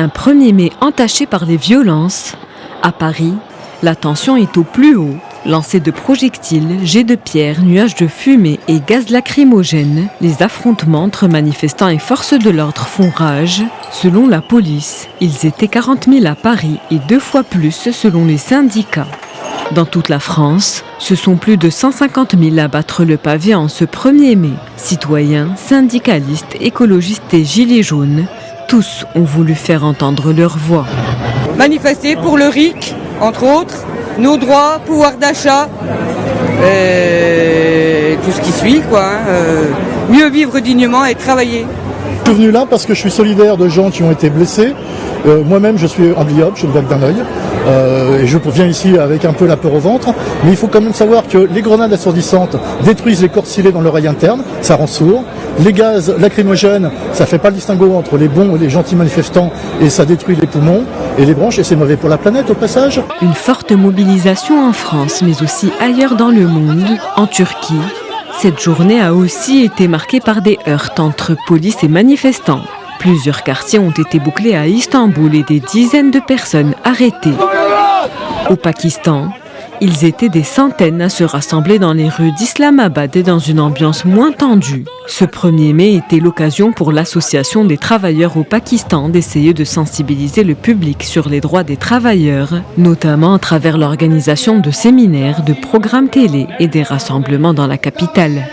Un 1er mai entaché par les violences. À Paris, la tension est au plus haut. Lancers de projectiles, jets de pierre, nuages de fumée et gaz lacrymogène, les affrontements entre manifestants et forces de l'ordre font rage. Selon la police, ils étaient 40 000 à Paris et 2 fois plus selon les syndicats. Dans toute la France, ce sont plus de 150 000 à battre le pavé en ce 1er mai. Citoyens, syndicalistes, écologistes et gilets jaunes, tous ont voulu faire entendre leur voix. Manifester pour le RIC, entre autres, nos droits, pouvoir d'achat, tout ce qui suit, quoi. Mieux vivre dignement et travailler. Je suis venu là parce que je suis solidaire de gens qui ont été blessés. Moi-même, je suis amblyopes, je ne vois que d'un œil. Et je viens ici avec un peu la peur au ventre. Mais il faut quand même savoir que les grenades assourdissantes détruisent les cordes scellées dans l'oreille interne, ça rend sourd. Les gaz lacrymogènes, ça fait pas le distinguo entre les bons et les gentils manifestants et ça détruit les poumons et les bronches et c'est mauvais pour la planète au passage. Une forte mobilisation en France, mais aussi ailleurs dans le monde, en Turquie. Cette journée a aussi été marquée par des heurts entre police et manifestants. Plusieurs quartiers ont été bouclés à Istanbul et des dizaines de personnes arrêtées. Au Pakistan, ils étaient des centaines à se rassembler dans les rues d'Islamabad et dans une ambiance moins tendue. Ce 1er mai était l'occasion pour l'Association des travailleurs au Pakistan d'essayer de sensibiliser le public sur les droits des travailleurs, notamment à travers l'organisation de séminaires, de programmes télé et des rassemblements dans la capitale.